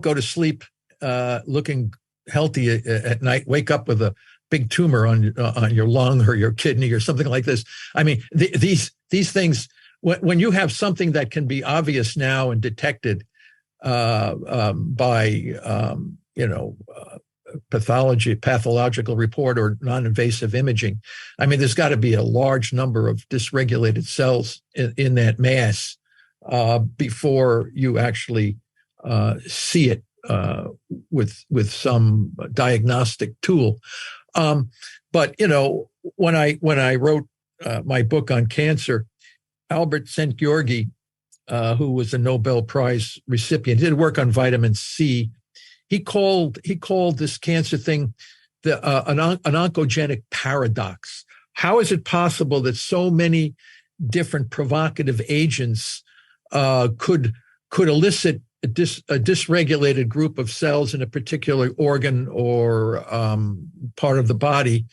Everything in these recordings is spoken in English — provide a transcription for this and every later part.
go to sleep looking healthy at night, wake up with a big tumor on your lung or your kidney or something like this. I mean, these things, when you have something that can be obvious now and detected by pathological report or non-invasive imaging, I mean, there's got to be a large number of dysregulated cells in that mass before you actually see it with some diagnostic tool. But when I wrote my book on cancer, Albert Szent-Györgyi, who was a Nobel Prize recipient, did work on vitamin C. He called this cancer thing an oncogenic paradox. How is it possible that so many different provocative agents could elicit a dysregulated group of cells in a particular organ or part of the body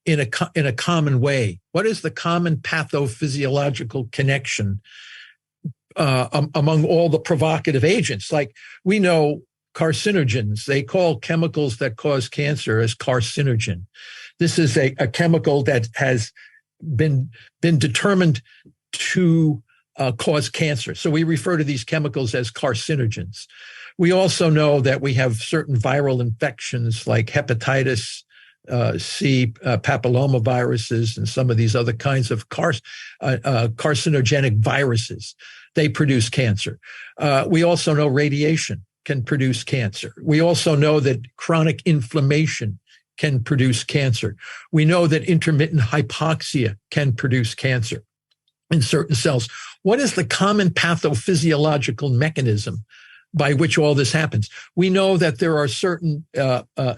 in a common way? What is the common pathophysiological connection among all the provocative agents? Like, we know carcinogens. They call chemicals that cause cancer as carcinogen. This is a chemical that has been determined to cause cancer. So we refer to these chemicals as carcinogens. We also know that we have certain viral infections like hepatitis C, papillomaviruses, and some of these other kinds of carcinogenic viruses. They produce cancer. We also know radiation can produce cancer. We also know that chronic inflammation can produce cancer. We know that intermittent hypoxia can produce cancer in certain cells. What is the common pathophysiological mechanism by which all this happens? We know that there are certain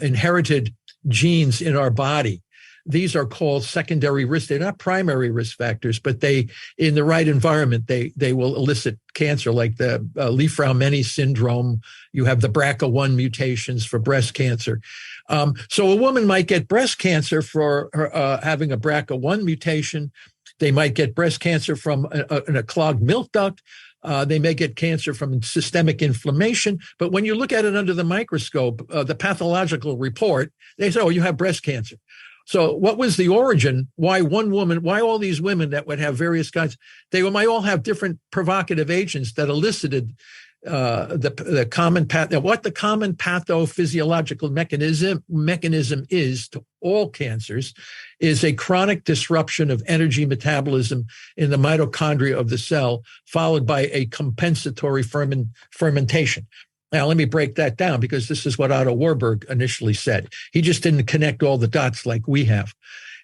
inherited genes in our body. These are called secondary risk. They're not primary risk factors, but they, in the right environment, they will elicit cancer, like the Li-Fraumeni syndrome. You have the BRCA1 mutations for breast cancer. So a woman might get breast cancer for having a BRCA1 mutation. They might get breast cancer from a clogged milk duct. They may get cancer from systemic inflammation. But when you look at it under the microscope, the pathological report, they say, oh, you have breast cancer. So what was the origin? Why all these women that would have various kinds, they might all have different provocative agents that elicited the common what the common pathophysiological mechanism is to all cancers is a chronic disruption of energy metabolism in the mitochondria of the cell, followed by a compensatory fermentation. Now, let me break that down, because this is what Otto Warburg initially said. He just didn't connect all the dots like we have.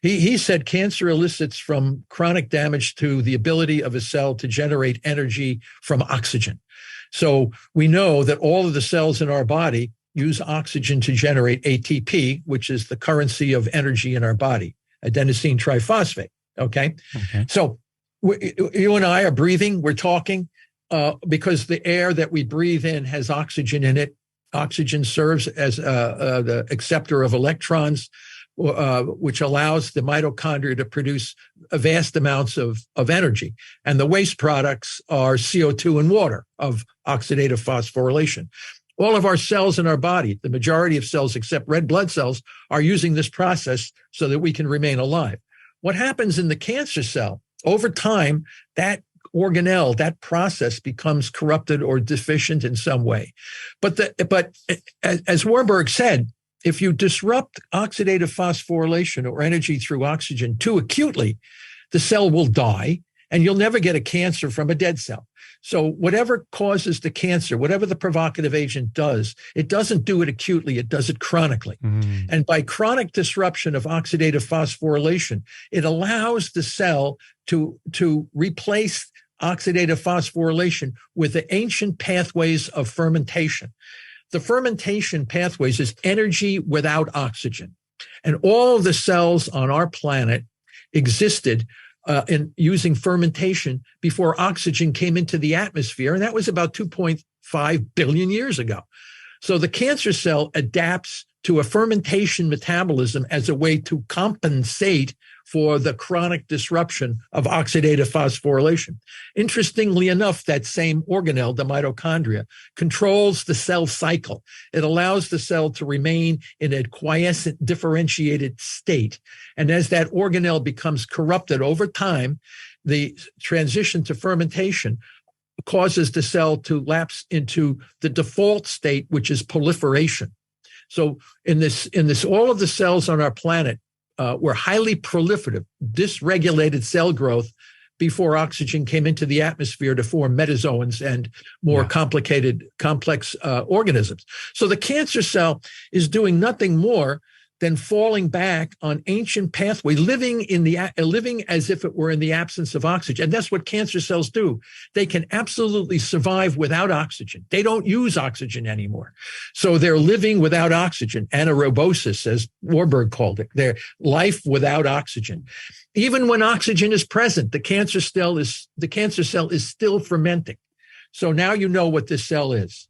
He said cancer elicits from chronic damage to the ability of a cell to generate energy from oxygen. So we know that all of the cells in our body use oxygen to generate ATP, which is the currency of energy in our body, adenosine triphosphate. Okay. So you and I are breathing, we're talking, because the air that we breathe in has oxygen in it. Oxygen serves as the acceptor of electrons, which allows the mitochondria to produce vast amounts of energy. And the waste products are CO2 and water of oxidative phosphorylation. All of our cells in our body, the majority of cells except red blood cells, are using this process so that we can remain alive. What happens in the cancer cell? Over time, that organelle, that process becomes corrupted or deficient in some way. But as Warburg said, if you disrupt oxidative phosphorylation or energy through oxygen too acutely, the cell will die, and you'll never get a cancer from a dead cell. So whatever causes the cancer, whatever the provocative agent does, it doesn't do it acutely, it does it chronically. And by chronic disruption of oxidative phosphorylation, it allows the cell to replace oxidative phosphorylation with the ancient pathways of fermentation. The fermentation pathways is energy without oxygen. And all of the cells on our planet existed in using fermentation before oxygen came into the atmosphere. And that was about 2.5 billion years ago. So the cancer cell adapts to a fermentation metabolism as a way to compensate for the chronic disruption of oxidative phosphorylation. Interestingly enough, that same organelle, the mitochondria, controls the cell cycle. It allows the cell to remain in a quiescent differentiated state. And as that organelle becomes corrupted over time, the transition to fermentation causes the cell to lapse into the default state, which is proliferation. So in this, all of the cells on our planet were highly proliferative, dysregulated cell growth before oxygen came into the atmosphere to form metazoans and more complex organisms. So the cancer cell is doing nothing more than falling back on ancient pathway, living as if it were in the absence of oxygen. And that's what cancer cells do. They can absolutely survive without oxygen. They don't use oxygen anymore. So they're living without oxygen, anaerobosis, as Warburg called it. They're life without oxygen. Even when oxygen is present, the cancer cell is still fermenting. So now you know what this cell is.